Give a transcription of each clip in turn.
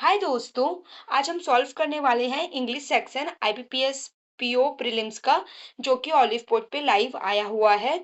हाय दोस्तों। आज हम सॉल्व करने वाले हैं English section IBPS PO prelims का, जो कि ऑलिव पोर्ट पे लाइव आया हुआ है।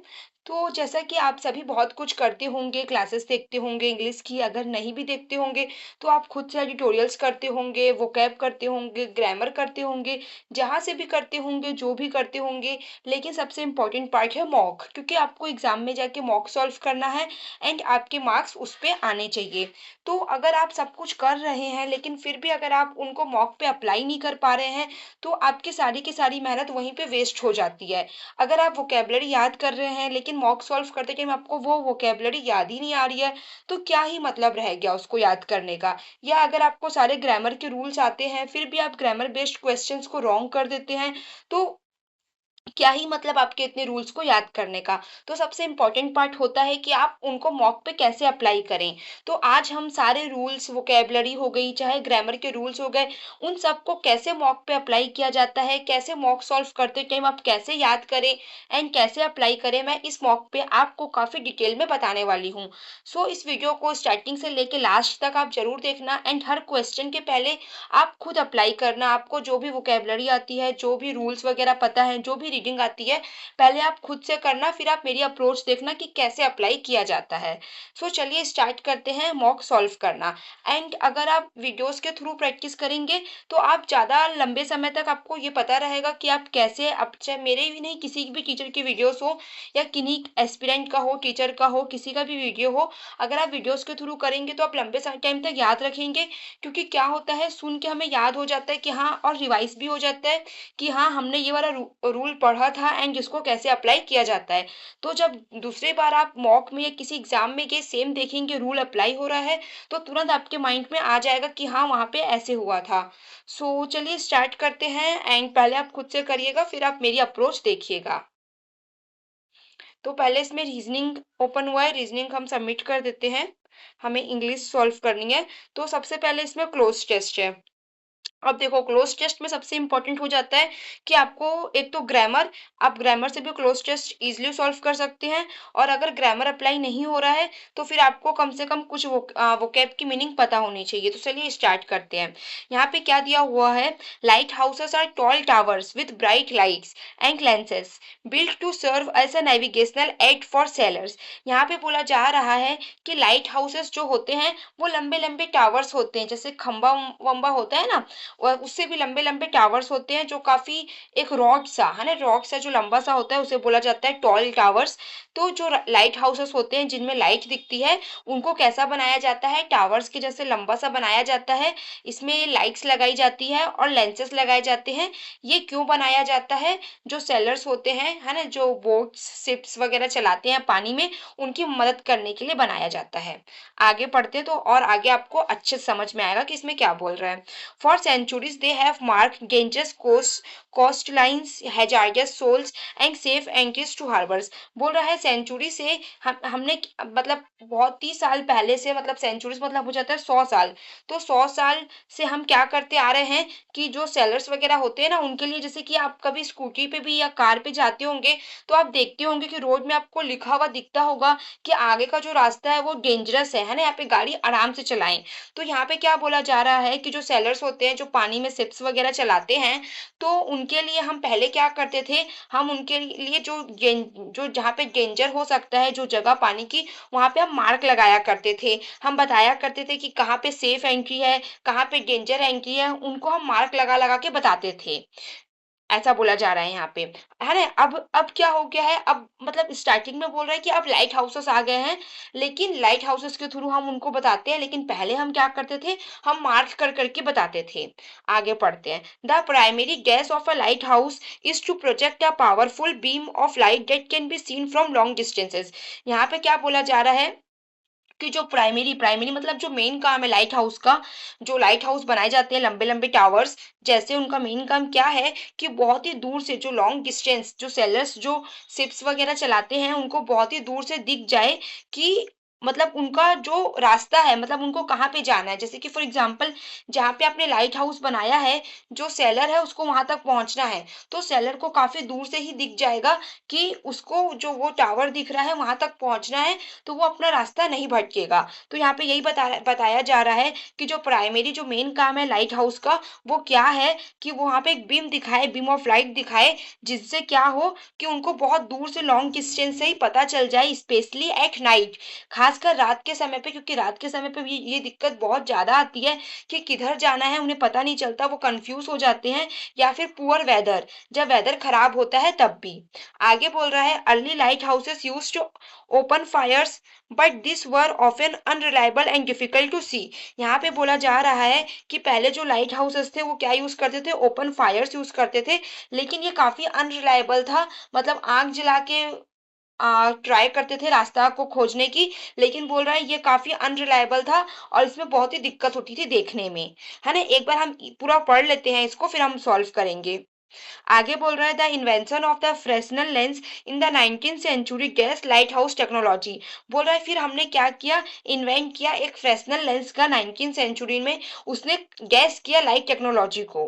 तो जैसा कि आप सभी बहुत कुछ करते होंगे, क्लासेस देखते होंगे इंग्लिश की, अगर नहीं भी देखते होंगे तो आप खुद से एडिटोरियल्स करते होंगे, वोकैब करते होंगे, ग्रामर करते होंगे, जहाँ से भी करते होंगे, जो भी करते होंगे। लेकिन सबसे इम्पोर्टेंट पार्ट है मॉक, क्योंकि आपको एग्जाम में जाके मॉक सॉल्व करना है एंड आपके मार्क्स उस पर आने चाहिए। तो अगर आप सब कुछ कर रहे हैं लेकिन फिर भी अगर आप उनको मॉक पे अप्लाई नहीं कर पा रहे हैं तो आपकी सारी की सारी मेहनत वहीं पे वेस्ट हो जाती है। अगर आप वोकेबलरी याद कर रहे हैं लेकिन मॉक सॉल्व करते टाइम आपको वो वोकेबलरी याद ही नहीं आ रही है, तो क्या ही मतलब रह गया उसको याद करने का। या अगर आपको सारे ग्रामर के रूल्स आते हैं फिर भी आप ग्रामर बेस्ड क्वेश्चंस को रॉन्ग कर देते हैं, तो क्या ही मतलब आपके इतने रूल्स को याद करने का। तो सबसे इम्पोर्टेंट पार्ट होता है कि आप उनको मॉक पे कैसे अप्लाई करें। तो आज हम सारे रूल्स, वोकेबलरी हो गई, चाहे ग्रामर के रूल्स हो गए, उन सबको कैसे मॉक पे अप्लाई किया जाता है, कैसे मॉक सॉल्व करते टाइम आप कैसे याद करें एंड कैसे अप्लाई करें, मैं इस मॉक पे आपको काफी डिटेल में बताने वाली हूँ। सो इस वीडियो को स्टार्टिंग से लेके लास्ट तक आप जरूर देखना एंड हर क्वेश्चन के पहले आप खुद अप्लाई करना। आपको जो भी वोकेबलरी आती है, जो भी रूल्स वगैरह पता है, जो भी रीडिंग आती है, पहले आप खुद से करना, फिर आप मेरी अप्रोच देखना कि कैसे अप्लाई किया जाता है। सो चलिए स्टार्ट करते हैं मॉक सॉल्व करना। एंड अगर आप वीडियोस के थ्रू प्रैक्टिस करेंगे तो आप ज़्यादा लंबे समय तक आपको ये पता रहेगा कि आप कैसे, अब चाहे मेरे भी नहीं, किसी भी टीचर की वीडियोस हो या किन्हीं एस्पिरेंट का हो, टीचर का हो, किसी का भी वीडियो हो, अगर आप वीडियोस के थ्रू करेंगे तो आप लंबे टाइम तक याद रखेंगे। क्योंकि क्या होता है, सुन के हमें याद हो जाता है कि हाँ, और रिवाइज भी हो जाता है कि हाँ, हमने ये वाला रूल पढ़ा था एंड जिसको कैसे अप्लाई किया जाता है। तो जब दूसरी बार आप मॉक में या किसी एग्जाम में ये सेम देखेंगे रूल अप्लाई हो रहा है, तो तुरंत आपके माइंड में आ जाएगा कि हाँ, वहां पे ऐसे हुआ था। सो चलिए स्टार्ट करते हैं एंड पहले आप खुद से करिएगा, फिर आप मेरी अप्रोच देखिएगा। तो पहले इसमें रीजनिंग ओपन हुआ है, रीजनिंग हम सबमिट कर देते हैं। हमें इंग्लिश सॉल्व करनी है। तो सबसे पहले इसमें क्लोज टेस्ट है। अब देखो, क्लोज टेस्ट में सबसे इंपॉर्टेंट हो जाता है कि आपको एक तो ग्रामर, आप ग्रामर से भी क्लोज टेस्ट इजीली सॉल्व कर सकते हैं। और अगर ग्रामर अप्लाई नहीं हो रहा है तो फिर आपको कम से कम कुछ वोकैब की मीनिंग पता होनी चाहिए। तो चलिए स्टार्ट करते हैं। यहाँ पे क्या दिया हुआ है, light houses are tall towers with bright lights and lenses built to serve as a navigational aid for sailors. यहाँ पे बोला जा रहा है कि लाइट हाउसेस जो होते हैं वो लंबे लंबे टावर्स होते हैं, जैसे खंबा वंबा होता है ना, और उससे भी लंबे लंबे टावर्स होते हैं जो काफी, एक रॉड सा है ना, रॉड सा जो लंबा सा होता है उसे बोला जाता है टॉल टावर्स। तो जो लाइट हाउसेस होते हैं जिनमें लाइट दिखती है, उनको कैसा बनाया जाता है, टावर्स के जैसे लंबा सा बनाया जाता है। इसमें लाइट्स लगाई जाती है और लेंसेस लगाए जाते हैं। ये क्यों बनाया जाता है, जो सेलर्स होते हैं है ना, जो बोट्स शिप्स वगैरह चलाते हैं पानी में, उनकी मदद करने के लिए बनाया जाता है। आगे पढ़ते हैं तो और आगे आपको अच्छे से समझ में आएगा कि इसमें क्या बोल रहा है। For centuries, they have marked dangerous coastlines, hazardous shoals, and safe entries to harbors। बोल रहा है सेंचुरी से हमने मतलब बहुत ही साल पहले से, मतलब सेंचुरीज मतलब हो जाता है 100 साल। तो 100 साल से हम क्या करते आ रहे हैं कि जो सेलर्स वगैरह होते हैं ना, उनके लिए, जैसे कि आप कभी स्कूटी पे भी या कार पे जाते होंगे तो आप देखते होंगे कि रोड में आपको लिखा हुआ दिखता होगा कि आगे का जो रास्ता है वो डेंजरस है ना, यहाँ पे गाड़ी आराम से चलाएं। तो यहाँ पे क्या बोला जा रहा है कि जो सेलर्स होते हैं, जो पानी में शिप्स वगैरह चलाते हैं, तो उनके लिए हम पहले क्या करते थे, हम उनके लिए जो जहाँ पे डेंजर हो सकता है, जो जगह पानी की, वहां पे हम मार्क लगाया करते थे। हम बताया करते थे कि कहाँ पे सेफ एंट्री है, कहाँ पे डेंजर एंट्री है, उनको हम मार्क लगा लगा के बताते थे। ऐसा बोला जा रहा है यहाँ पे, है ना। अब क्या हो गया है, अब मतलब स्टार्टिंग में बोल रहा है कि अब लाइट हाउसेस आ गए हैं, लेकिन लाइट हाउसेस के थ्रू हम उनको बताते हैं, लेकिन पहले हम क्या करते थे, हम मार्क कर करके बताते थे। आगे पढ़ते हैं। The primary gas of a light house is to project a powerful beam of light that can be seen from long distances. यहाँ पे क्या बोला जा रहा है कि जो प्राइमरी प्राइमरी मतलब जो मेन काम है लाइट हाउस का, जो लाइट हाउस बनाए जाते हैं लंबे लंबे टावर्स, जैसे उनका मेन काम क्या है कि बहुत ही दूर से, जो लॉन्ग डिस्टेंस, जो सेलर्स जो शिप्स वगैरह चलाते हैं, उनको बहुत ही दूर से दिख जाए कि मतलब उनका जो रास्ता है, मतलब उनको कहाँ पे जाना है। जैसे कि फॉर एग्जांपल जहाँ पे आपने लाइट हाउस बनाया है, जो सेलर है उसको वहां तक पहुंचना है, तो सेलर को काफी दूर से ही दिख जाएगा कि उसको जो वो टावर दिख रहा है वहां तक पहुंचना है, तो वो अपना रास्ता नहीं भटकेगा। तो यहाँ पे यही बताया जा रहा है कि जो प्राइमरी जो मेन काम है लाइट हाउस का, वो क्या है कि वो वहां पे एक बीम दिखाए, बीम ऑफ लाइट दिखाए, जिससे क्या हो कि उनको बहुत दूर से लॉन्ग डिस्टेंस से ही पता चल जाए, स्पेशली एट नाइट, खासकर रात के समय पे, क्योंकि रात के समय पे भी ये दिक्कत बहुत ज्यादा आती है कि किधर जाना है उन्हें पता नहीं चलता, वो कंफ्यूज हो जाते हैं, या फिर पुअर वेदर, जब वेदर खराब होता है तब भी। आगे बोल रहा है early light houses used to open fires but this were often unreliable and difficult to see. यहाँ पे बोला जा रहा है कि पहले जो लाइट हाउसेस थे वो क्या यूज करते थे, ओपन फायर्स यूज करते थे, लेकिन ये काफी अनरिलायबल था, मतलब आग जला के ट्राई करते थे रास्ता को खोजने की, लेकिन बोल रहा है ये काफी अनरिलायबल था और इसमें बहुत ही दिक्कत होती थी देखने में, है ना। एक बार हम पूरा पढ़ लेते हैं इसको, फिर हम सॉल्व करेंगे। आगे बोल रहा है the invention of the Fresnel lens in the 19th century gas light house technology. बोल रहा है फिर हमने क्या किया, इन्वेंट किया एक फ्रेसनल लेंस का 19th सेंचुरी में, उसने गैस किया लाइट टेक्नोलॉजी को।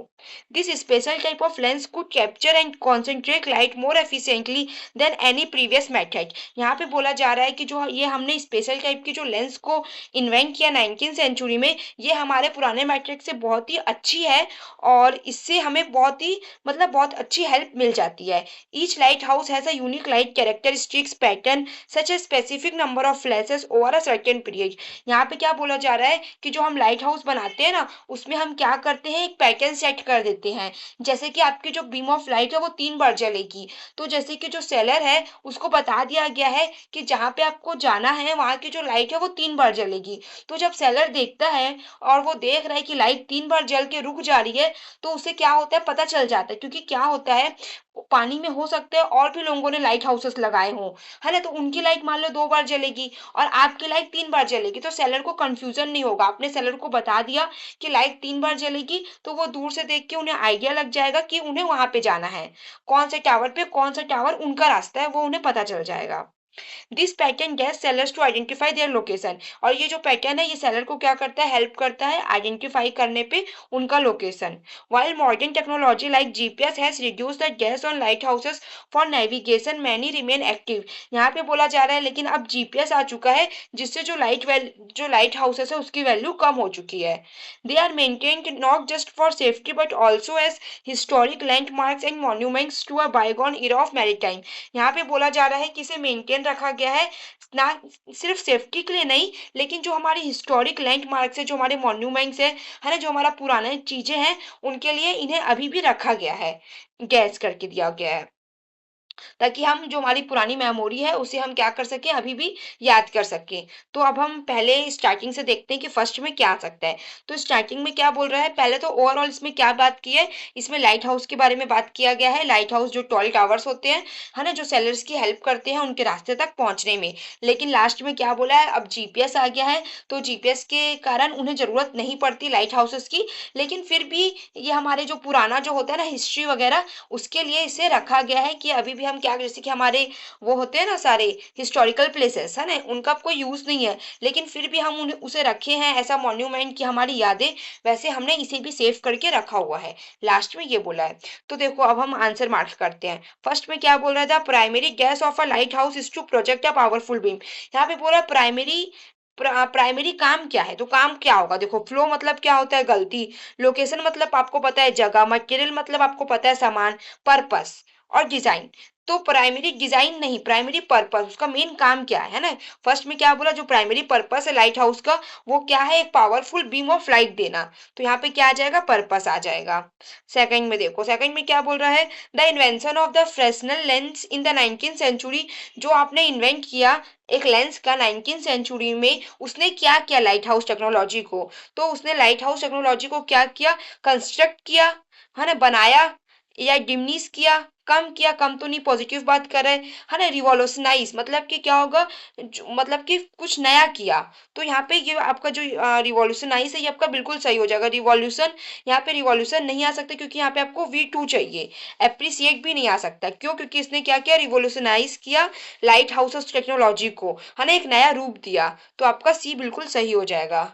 This special type of lens could capture and concentrate light more efficiently than any previous method. यहाँ पे बोला जा रहा है कि जो ये हमने स्पेशल टाइप की जो लेंस को इन्वेंट किया 19th सेंचुरी में, ये हमारे पुराने मेथड से बहुत ही अच्छी है, और इससे हमें बहुत ही मतलब बहुत अच्छी हेल्प मिल जाती है। Each light house has a unique light characteristics pattern such a specific number of flashes over a certain period. यहाँ पे क्या बोला जा रहा है कि जो हम लाइट हाउस बनाते हैं ना, उसमें हम क्या करते हैं, एक पैटर्न सेट कर देते हैं। जैसे कि आपकी जो बीम ऑफ लाइट है वो 3 बार जलेगी, तो जैसे कि जो सेलर है उसको बता दिया गया है कि जहाँ पे आपको जाना है वहां की जो लाइट है वो 3 बार जलेगी। तो जब सेलर देखता है और वो देख रहा है कि लाइट 3 बार जल के रुक जा रही है, तो उसे क्या होता है, पता चल जाता है, क्योंकि क्या होता है पानी में हो सकता है और भी लोगों ने लाइट हाउसेस लगाए हों, है ना, तो उनकी लाइट मान लो 2 बार जलेगी और आपकी लाइट 3 बार जलेगी, तो सेलर को कंफ्यूजन नहीं होगा। आपने सेलर को बता दिया कि लाइट 3 बार जलेगी, तो वो दूर से देख के उन्हें आइडिया लग जाएगा कि उन्हें वहां पे जाना है, कौन से टावर पे, कौन सा टावर उनका रास्ता है, वो उन्हें पता चल जाएगा। This pattern gets sailors to identify their location. और ये जो पैटर्न है ये सेलर को क्या करता है, हेल्प करता है आइडेंटिफाई करने पे उनका location. while modern technology like GPS has reduced the gas on lighthouses for navigation, many remain active। यहाँ पे बोला जा रहा है लेकिन अब जीपीएस आ चुका है, जिससे जो लाइट हाउसेस है उसकी वैल्यू कम हो चुकी है। They are maintained not just for safety but also as historic landmarks and monuments to a bygone era of maritime. यहाँ पे बोला जा रहा है कि इसे मेंटेन रखा गया है, ना सिर्फ सेफ्टी के लिए नहीं, लेकिन जो हमारे हिस्टोरिक लैंडमार्क्स है, जो हमारे मॉन्यूमेंट्स है ना, जो हमारा पुराने चीजें हैं, उनके लिए इन्हें अभी भी रखा गया है, गैस करके दिया गया है, ताकि हम जो हमारी पुरानी मेमोरी है उसे हम क्या कर सकें, अभी भी याद कर सकें। तो अब हम पहले स्टार्टिंग से देखते हैं कि फर्स्ट में क्या आ सकता है। तो स्टार्टिंग में क्या बोल रहा है, पहले तो ओवरऑल इसमें क्या बात की है, इसमें लाइट हाउस के बारे में बात किया गया है। लाइट हाउस जो टॉल टावर्स होते हैं, है ना, जो सेलर्स की हेल्प करते हैं उनके रास्ते तक पहुंचने में। लेकिन लास्ट में क्या बोला है, अब जीपीएस आ गया है, तो जीपीएस के कारण उन्हें जरूरत नहीं पड़ती लाइट हाउसेस की, लेकिन फिर भी ये हमारे जो पुराना जो होता है ना हिस्ट्री वगैरह, उसके लिए इसे रखा गया है कि अभी भी हम क्या, जैसे कि हमारे वो होते हैं ना सारे हिस्टोरिकल प्लेसेस, है ना, उनका अब कोई यूज नहीं है, लेकिन फिर भी हम उन्हें उसे रखे हैं ऐसा मॉन्यूमेंट की हमारी यादें, वैसे हमने इसे भी सेव करके रखा हुआ है। लास्ट में ये बोला है। तो देखो अब हम आंसर मार्क करते हैं। फर्स्ट में क्या बोल रहा था, primary gas of a light house is to project a powerful beam. यहाँ पे बोला प्राइमरी काम क्या है, तो काम क्या होगा, देखो फ्लो मतलब क्या होता है, गलती, लोकेशन मतलब आपको पता है जगह, मटेरियल मतलब आपको पता है सामान, पर्पस और डिजाइन। तो प्राइमरी डिजाइन नहीं, प्राइमरी पर्पस, उसका मेन काम क्या है ना। फर्स्ट में क्या बोला, जो प्राइमरी पर्पस है लाइट हाउस का, वो क्या है, एक पावरफुल बीम ऑफ लाइट देना, तो यहाँ पे क्या आ जाएगा, पर्पस आ जाएगा। सेकंड में देखो, सेकंड में क्या बोल रहा है, the invention of the Fresnel lens in the 19th century. जो आपने इन्वेंट किया एक लेंस का 19th सेंचुरी में, उसने क्या किया लाइट हाउस टेक्नोलॉजी को, तो उसने लाइट हाउस टेक्नोलॉजी को क्या किया, कंस्ट्रक्ट किया, है ना, बनाया, या डिमनीस किया, कम किया, कम तो नहीं, पॉजिटिव बात कर रहे हैं, है ना। रिवॉल्यूशनाइज मतलब कि क्या होगा, मतलब कि कुछ नया किया। तो यहाँ पे ये आपका जो रिवॉल्यूशनाइज है ये आपका बिल्कुल सही हो जाएगा। रिवॉल्यूशन, यहाँ पे रिवॉल्यूशन नहीं आ सकता क्योंकि यहाँ पे आपको V2 चाहिए। एप्रिसिएट भी नहीं आ सकता, क्यों? क्योंकि इसने क्या किया, रिवॉल्यूशनाइज किया लाइट हाउस टेक्नोलॉजी को, है ना, एक नया रूप दिया। तो आपका सी बिल्कुल सही हो जाएगा।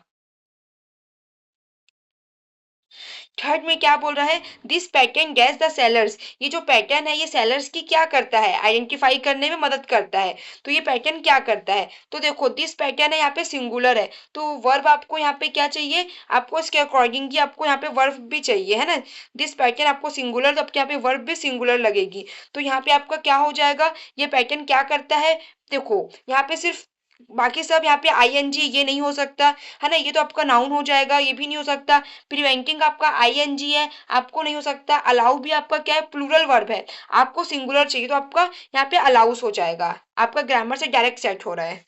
थर्ड में क्या बोल रहा है, this pattern gas the sellers, ये जो पैटर्न है ये सेलर्स की क्या करता है, आइडेंटिफाई करने में मदद करता है। तो ये पैटर्न क्या करता है, तो देखो दिस पैटर्न है, यहाँ पे सिंगुलर है, तो वर्ब आपको यहाँ पे क्या चाहिए, आपको इसके अकॉर्डिंग की आपको यहाँ पे वर्ब भी चाहिए, है ना। दिस पैटर्न आपको सिंगुलर, तो आपके यहाँ पे वर्ब भी सिंगुलर लगेगी। तो यहाँ पे आपका क्या हो जाएगा, ये पैटर्न क्या करता है, देखो यहाँ पे सिर्फ, बाकी सब यहाँ पे आईएनजी ये नहीं हो सकता, है ना, ये तो आपका नाउन हो जाएगा, ये भी नहीं हो सकता। प्रिवेंटिंग आपका आईएनजी है, आपको नहीं हो सकता। अलाउ भी आपका क्या है, प्लूरल वर्ब है, आपको सिंगुलर चाहिए, तो आपका यहाँ पे अलाउस हो जाएगा। आपका ग्रामर से डायरेक्ट सेट हो रहा है।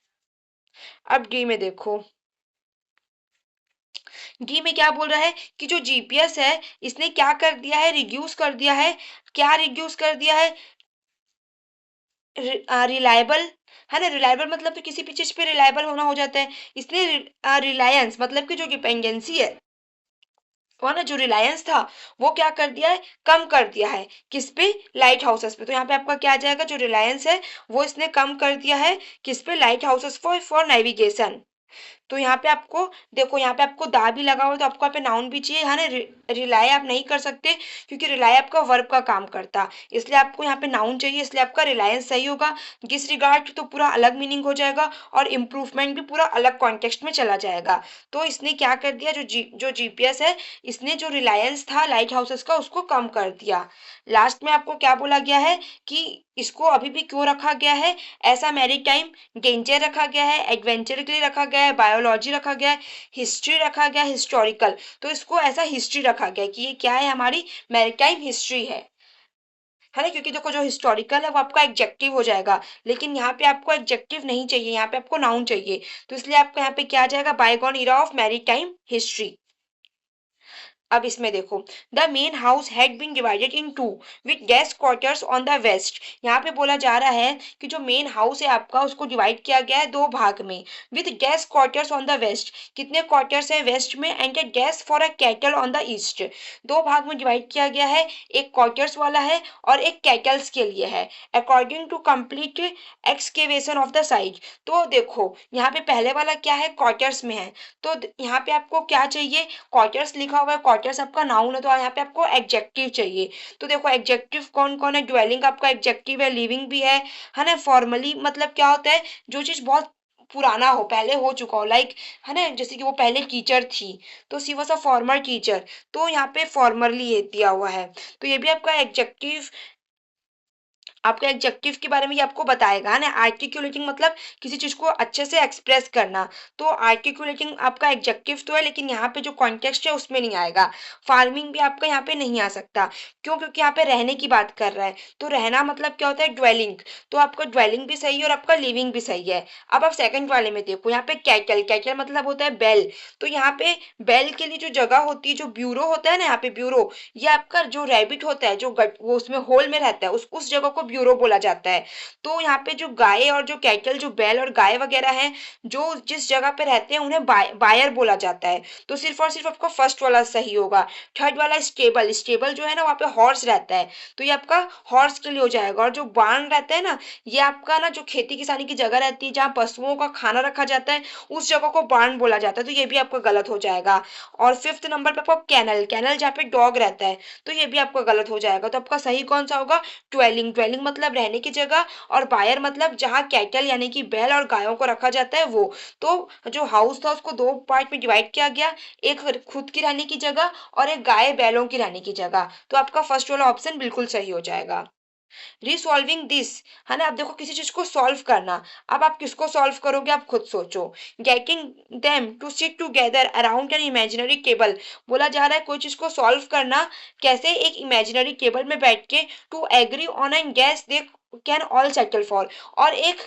अब डी में देखो, डी में क्या बोल रहा है कि जो जीपीएस है इसने क्या कर दिया है, रिड्यूस कर दिया है। क्या रिड्यूस कर दिया है, रिलायबल, है ना। रिलायबल मतलब तो किसी भी चीज पे रिलायबल होना हो जाता है। इसने रिलायंस मतलब कि जो डिपेंडेंसी है, वो ना जो रिलायंस था वो क्या कर दिया है, कम कर दिया है। किस पे, लाइट हाउसेस पे। तो यहाँ पे आपका क्या आ जाएगा, जो रिलायंस है वो इसने कम कर दिया है, किस पे, लाइट हाउसेस फॉर नेविगेशन। तो यहाँ पे आपको देखो, यहाँ पे आपको दा भी लगा हुआ है, तो आपको यहाँ पे नाउन भी चाहिए, है ना। रिलाय आप नहीं कर सकते क्योंकि रिलाय आपका वर्ब का काम करता, इसलिए आपको यहाँ पे नाउन चाहिए, इसलिए आपका रिलायंस सही होगा। डिसरिगार्ड तो पूरा अलग मीनिंग हो जाएगा, और इम्प्रूवमेंट भी पूरा अलग कॉन्टेक्स्ट में चला जाएगा। तो इसने क्या कर दिया, जो जीपीएस है, इसने जो रिलायंस था लाइट हाउसेस का उसको कम कर दिया। लास्ट में आपको क्या बोला गया है कि इसको अभी भी क्यों रखा गया है, ऐसा मैरीटाइम डेंजर रखा गया है, एडवेंचर के लिए रखा गया है, बायोलॉजी रखा गया है, हिस्ट्री रखा गया है, हिस्टोरिकल। तो इसको ऐसा हिस्ट्री रखा गया है कि ये क्या है, हमारी मैरीटाइम हिस्ट्री है ना। क्योंकि देखो जो हिस्टोरिकल है वो आपका एडजेक्टिव हो जाएगा, लेकिन यहाँ पे आपको एडजेक्टिव नहीं चाहिए, यहाँ पे आपको नाउन चाहिए। तो इसलिए आपको यहाँ पे क्या आ जाएगा, bygone era of maritime history. अब इसमें देखो, the main house had been divided in two with guest quarters on the west. यहाँ पे बोला जा रहा है कि जो मेन हाउस है आपका उसको डिवाइड किया गया है दो भाग में, with guest quarters on the west. कितने क्वार्टर्स है वेस्ट में, and a guest for a cattle on the east. दो भाग में डिवाइड किया गया है, एक क्वार्टर्स वाला है और एक कैटल्स के लिए है, according to complete excavation of the site. तो देखो यहाँ पे पहले वाला क्या है, क्वार्टर्स में है, तो यहाँ पे आपको क्या चाहिए, क्वार्टर्स लिखा हुआ है, क्वार्टर्स आपका नाउन है, तो यहाँ पे आपको एडजेक्टिव चाहिए। तो देखो एडजेक्टिव कौन कौन है, ड्वेलिंग आपका एडजेक्टिव है, लिविंग भी है ना। फॉर्मली मतलब क्या होता है, जो चीज बहुत पुराना हो, पहले हो चुका हो, लाइक, है ना, जैसे कि वो पहले टीचर थी तो सी वॉज अ फॉर्मर टीचर, तो यहाँ पे फॉर्मरली ये दिया हुआ है। तो ये भी आपका एडजेक्टिव, आपके एडजेक्टिव के बारे में ये आपको बताएगा, है ना। आर्टिकुलेटिंग मतलब किसी चीज को अच्छे से एक्सप्रेस करना, तो आर्टिकुलेटिंग आपका एडजेक्टिव तो है, लेकिन यहाँ पे जो कॉन्टेक्स्ट है उसमें नहीं आएगा। फार्मिंग भी आपका यहाँ पे नहीं आ सकता, क्यों? क्योंकि यहाँ पे रहने की बात कर रहा है, तो रहना मतलब क्या होता है, ड्वेलिंग। तो आपका ड्वेलिंग भी सही है और आपका लिविंग भी सही है। अब आप सेकंड वाले में देखो, यहाँ पे कैटल, कैटल मतलब होता है बैल। तो यहाँ पे बैल के लिए जो जगह होती है, जो ब्यूरो होता है ना, यहाँ पे ब्यूरो, ये आपका जो रैबिट होता है, जो गट वो उसमें होल में रहता है, उस जगह को ब्यूरो बोला जाता है। तो यहाँ पे जो गाय और जो कैटल, जो बैल और गाय वगैरह हैं, जो जिस जगह पे रहते हैं उन्हें बायर बोला जाता है। तो सिर्फ और सिर्फ आपका फर्स्ट वाला सही होगा। थर्ड वाला स्टेबल, स्टेबल जो है ना वहाँ पे हॉर्स रहता है, तो ये आपका हॉर्स के लिए हो जाएगा। और जो बार्न रहता है ना, ये आपका ना जो खेती किसानी की जगह रहती है जहाँ पशुओं का खाना रखा जाता है, उस जगह को बार्न बोला जाता है, तो ये भी आपका गलत हो जाएगा। और फिफ्थ नंबर पे आपको कैनल, कैनल जहाँ पे डॉग रहता है, तो ये भी आपका गलत हो जाएगा। तो आपका सही कौन सा होगा, ट्वेलिंग, ट्वेलिंग मतलब रहने की जगह, और बायर मतलब जहाँ कैटल यानी कि बैल और गायों को रखा जाता है वो। तो जो हाउस था उसको दो पार्ट में डिवाइड किया गया, एक खुद की रहने की जगह और एक गाय बैलों की रहने की जगह। तो आपका फर्स्ट वाला ऑप्शन बिल्कुल सही हो जाएगा। रिसॉल्विंग दिस, है ना। अब देखो किसी चीज को सॉल्व करना, अब आप किसको सॉल्व करोगे आप खुद सोचो। Getting them to sit together around an imaginary table, बोला जा रहा है कोई चीज को सॉल्व करना कैसे, एक इमेजिनरी टेबल में बैठ के, to agree on an gas they can all settle for, और एक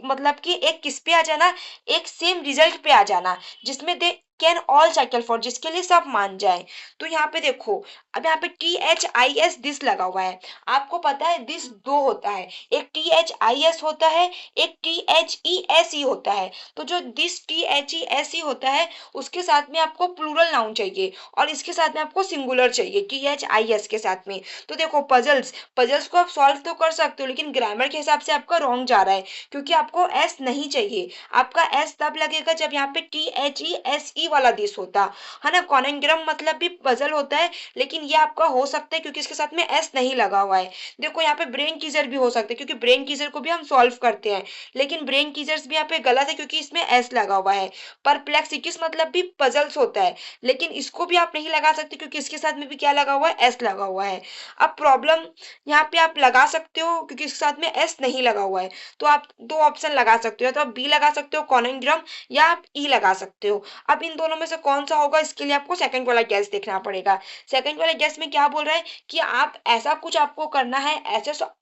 मतलब कि एक किस पे आ जाना, एक सेम रिजल्ट पे आ जाना, जिसमें दे कैन ऑल सेटल फॉर, जिसके लिए सब मान जाए। तो यहाँ पे देखो, अब यहाँ पे THIS दिस लगा हुआ है। आपको पता है दिस दो होता है, एक THIS होता है, एक THESE होता है। तो जो दिस THESE होता है उसके साथ में आपको प्लूरल नाउन चाहिए, और इसके साथ में आपको सिंगुलर चाहिए THIS के साथ में। तो देखो पजल्स, पजल्स को आप सॉल्व तो कर सकते हो, लेकिन ग्रामर के हिसाब से आपका रॉन्ग जा रहा है, क्योंकि आपको एस नहीं चाहिए। आपका एस तब लगेगा जब यहाँ पे THESE वाला दिस होता है ना। कॉनेग्राम मतलब भी पजल होता है, लेकिन ये आपका हो सकता है क्योंकि इसके साथ में एस नहीं लगा हुआ है। देखो यहाँ पे ब्रेन टीजर भी हो सकता है, क्योंकि ब्रेन टीजर को भी हम सॉल्व करते हैं, लेकिन ब्रेन टीजर्स भी यहाँ पे गलत है क्योंकि इसमें एस लगा हुआ है। परप्लेक्सिटीज मतलब भी पजल्स होता है, लेकिन इसको भी आप नहीं लगा सकते क्योंकि इसके साथ में भी क्या लगा हुआ है, एस लगा हुआ है। अब प्रॉब्लम यहाँ पे आप लगा सकते हो क्योंकि इसके साथ में एस नहीं लगा हुआ है, तो आप दो ऑप्शन लगा सकते हो, या तो आप बी लगा सकते हो कॉनेग्राम, या आप ई लगा सकते हो। अब इन दोनों में से कौन सा होगा, इसके लिए आपको सेकंड वाला गैस देखना पड़ेगा। सेकंड वाले गैस में क्या बोल रहा है कि आप ऐसा कुछ आपको करना है,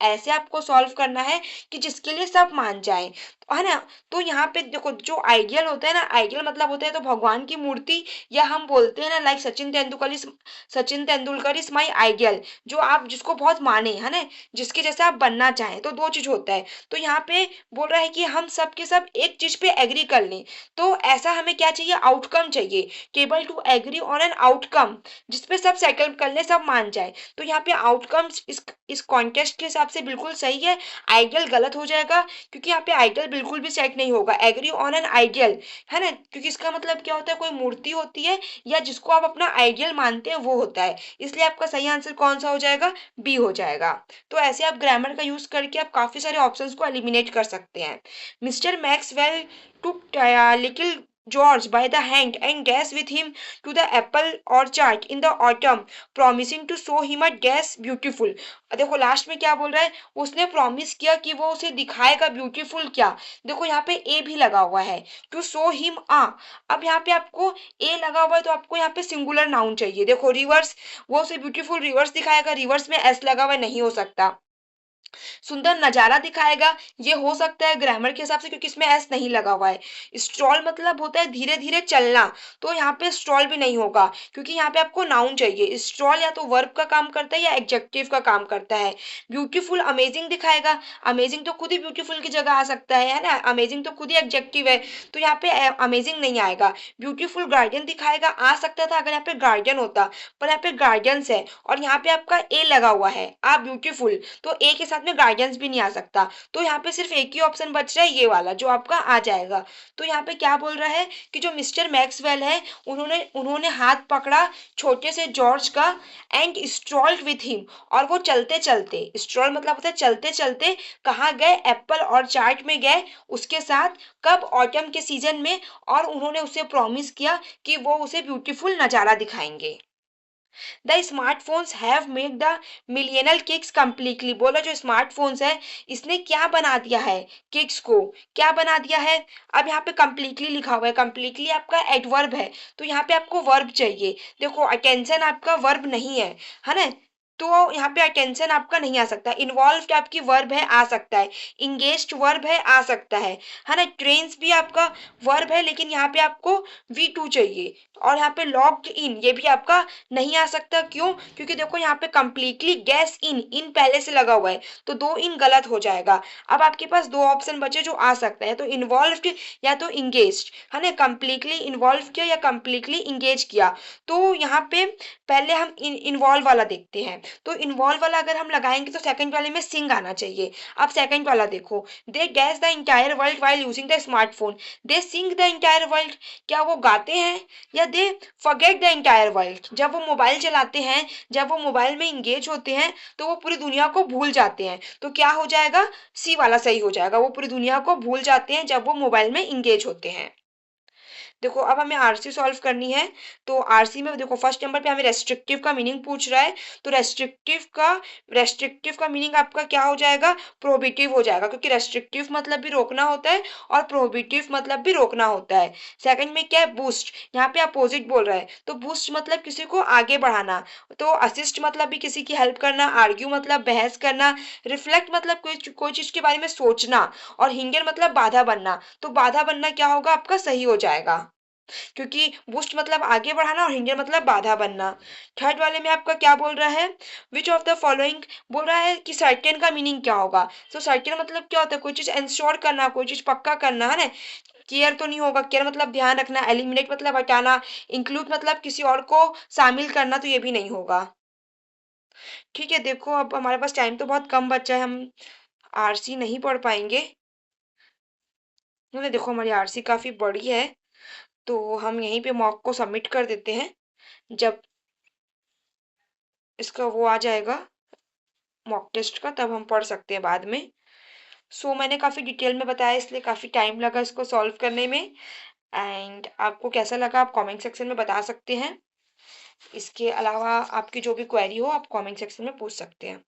ऐसे आपको सॉल्व करना है कि जिसके लिए सब मान जाए, है ना। तो यहाँ पे देखो जो आइडियल होता है ना, आइडियल मतलब होता है तो भगवान की मूर्ति, या हम बोलते हैं ना like Sachin Tendulkar is my ideal, जो आप जिसको बहुत माने, है ना, जिसके जैसे आप बनना चाहें। तो दो चीज होता है। तो यहाँ पे बोल रहा है कि हम सब के सब एक चीज पे एग्री कर लें, तो ऐसा हमें क्या चाहिए, आउटकम चाहिए, cable to agree on an outcome, जिसपे सब सेटल कर ले, सब मान जाए। तो यहाँ पे आउटकम्स इस कॉन्टेस्ट के हिसाब से बिल्कुल सही है, आइडियल गलत हो जाएगा, क्योंकि यहाँ पे आइडियल बिल्कुल भी सेट नहीं होगा। एग्री ऑन एन आइडियल, है ना, क्योंकि इसका मतलब क्या होता है, कोई मूर्ति होती है या जिसको आप अपना आइडियल मानते हैं वो होता है, इसलिए आपका सही आंसर कौन सा हो जाएगा, बी हो जाएगा। तो ऐसे आप ग्रामर का यूज करके आप काफी सारे ऑप्शंस को एलिमिनेट कर सकते हैं। Mister Maxwell took little George by the hand and gazed with him to the apple orchard in the autumn, promising to show him a guess beautiful। देखो लास्ट में क्या बोल रहा है, उसने प्रॉमिस किया कि वो उसे दिखाएगा ब्यूटीफुल क्या। देखो यहाँ पे ए भी लगा हुआ है, टू शो हिम आ। अब यहाँ पे आपको ए लगा हुआ है तो आपको यहाँ पे सिंगुलर नाउन चाहिए। देखो रिवर्स, वो उसे ब्यूटीफुल रिवर्स दिखाएगा, रिवर्स में एस लगा हुआ नहीं हो सकता। सुंदर नजारा दिखाएगा, ये हो सकता है ग्रामर के हिसाब से क्योंकि इसमें एस नहीं लगा हुआ है। स्ट्रॉल मतलब होता है धीरे धीरे चलना, तो यहाँ पे स्ट्रॉल भी नहीं होगा क्योंकि यहाँ पे आपको नाउन चाहिए। स्ट्रॉल या तो वर्ब का काम करता है या एडजेक्टिव का काम करता है। ब्यूटीफुल अमेजिंग दिखाएगा, अमेजिंग तो खुद ही ब्यूटीफुल की जगह आ सकता है ना, अमेजिंग तो खुद ही एडजेक्टिव है, तो यहाँ पे अमेजिंग नहीं आएगा। ब्यूटीफुल गार्डियन दिखाएगा, आ सकता था अगर यहाँ पे गार्डियन होता, पर यहाँ पे गार्डियंस है और यहाँ पे आपका ए लगा हुआ है, आ ब्यूटीफुल, तो ए के साथ में गार्डियंस भी नहीं आ सकता। तो यहाँ पे सिर्फ एक ही ऑप्शन बच रहा है, ये वाला जो आपका आ जाएगा। तो यहाँ पे क्या बोल रहा है कि जो मिस्टर मैक्सवेल है उन्होंने उन्होंने हाथ पकड़ा छोटे से जॉर्ज का, एंड स्ट्रॉल्ड विथ हिम, और वो चलते चलते, स्ट्रॉल मतलब होता है चलते चलते, कहाँ गए, एप्पल और चार्ट में गए उसके साथ, कब, ऑटम के सीजन में, और उन्होंने उसे प्रॉमिस किया कि वो उसे ब्यूटीफुल नजारा दिखाएंगे। The smartphones have made the millennial kicks completely. बोलो जो स्मार्टफोन्स है इसने क्या बना दिया है, किक्स को क्या बना दिया है। अब यहाँ पे कंप्लीटली लिखा हुआ है, कंप्लीटली आपका एडवर्ब है, तो यहाँ पे आपको वर्ब चाहिए। देखो अटेंशन आपका वर्ब नहीं है ना, तो यहाँ पे अटेंशन आपका नहीं आ सकता। इन्वॉल्व्ड आपकी वर्ब है, आ सकता है। इंगेज्ड वर्ब है, आ सकता है ना। ट्रेन्स भी आपका वर्ब है, लेकिन यहाँ पे आपको V2 चाहिए। और यहाँ पे लॉग्ड इन, ये भी आपका नहीं आ सकता, क्यों, क्योंकि देखो यहाँ पे कंप्लीटली गैस इन, इन पहले से लगा हुआ है, तो दो इन गलत हो जाएगा। अब आपके पास दो ऑप्शन बचे जो आ सकता है, तो इन्वॉल्व्ड या तो इंगेज्ड, है ना, कंप्लीटली इन्वॉल्व किया या कंप्लीटली इंगेज किया। तो यहाँ पे पहले हम इन्वॉल्व वाला देखते हैं। तो इन्वॉल्व वाला अगर हम लगाएंगे तो सेकंड वाले में सिंग आना चाहिए। अब सेकंड वाला देखो, they guess the entire world while using the smartphone, they sing the entire world, क्या वो गाते हैं, या they forget the entire world, जब वो मोबाइल चलाते हैं, जब वो मोबाइल में इंगेज होते हैं तो वो पूरी दुनिया को भूल जाते हैं। तो क्या हो जाएगा, सी वाला सही हो जाएगा, वो पूरी दुनिया को भूल जाते हैं जब वो मोबाइल में इंगेज होते हैं। देखो अब हमें आरसी सॉल्व करनी है। तो आरसी में देखो फर्स्ट नंबर पे हमें रेस्ट्रिक्टिव का मीनिंग पूछ रहा है, तो रेस्ट्रिक्टिव का मीनिंग आपका क्या हो जाएगा, प्रोहिबिटिव हो जाएगा, क्योंकि रेस्ट्रिक्टिव मतलब भी रोकना होता है और प्रोहिबिटिव मतलब भी रोकना होता है। सेकंड में क्या है, बूस्ट, यहाँ पे अपोजिट बोल रहा है, तो बूस्ट मतलब किसी को आगे बढ़ाना, तो असिस्ट मतलब भी किसी की हेल्प करना, आर्ग्यू मतलब बहस करना, रिफ्लेक्ट मतलब कोई चीज के बारे में सोचना, और हिंगर मतलब बाधा बनना। तो बाधा बनना क्या होगा आपका, सही हो जाएगा। क्योंकि बूस्ट मतलब आगे बढ़ाना और हिंडर मतलब बाधा बनना। थर्ड वाले में आपका क्या बोल रहा है, विच ऑफ द फॉलोइंग, बोल रहा है कि सर्टेन का मीनिंग क्या होगा। तो सर्टेन मतलब क्या होता है, कोई चीज इंश्योर करना, कोई चीज पक्का करना, है ना। केयर तो नहीं होगा, केयर मतलब ध्यान रखना, एलिमिनेट मतलब हटाना, इंक्लूड मतलब किसी और को शामिल करना, तो ये भी नहीं होगा। ठीक है, देखो अब हमारे पास टाइम तो बहुत कम बचा है, हम आरसी नहीं पढ़ पाएंगे। देखो हमारी आरसी काफी बड़ी है, तो हम यहीं पे मॉक को सबमिट कर देते हैं। जब इसका वो आ जाएगा मॉक टेस्ट का, तब हम पढ़ सकते हैं बाद में। सो मैंने काफ़ी डिटेल में बताया, इसलिए काफ़ी टाइम लगा इसको सॉल्व करने में। एंड आपको कैसा लगा आप कमेंट सेक्शन में बता सकते हैं। इसके अलावा आपकी जो भी क्वेरी हो आप कमेंट सेक्शन में पूछ सकते हैं।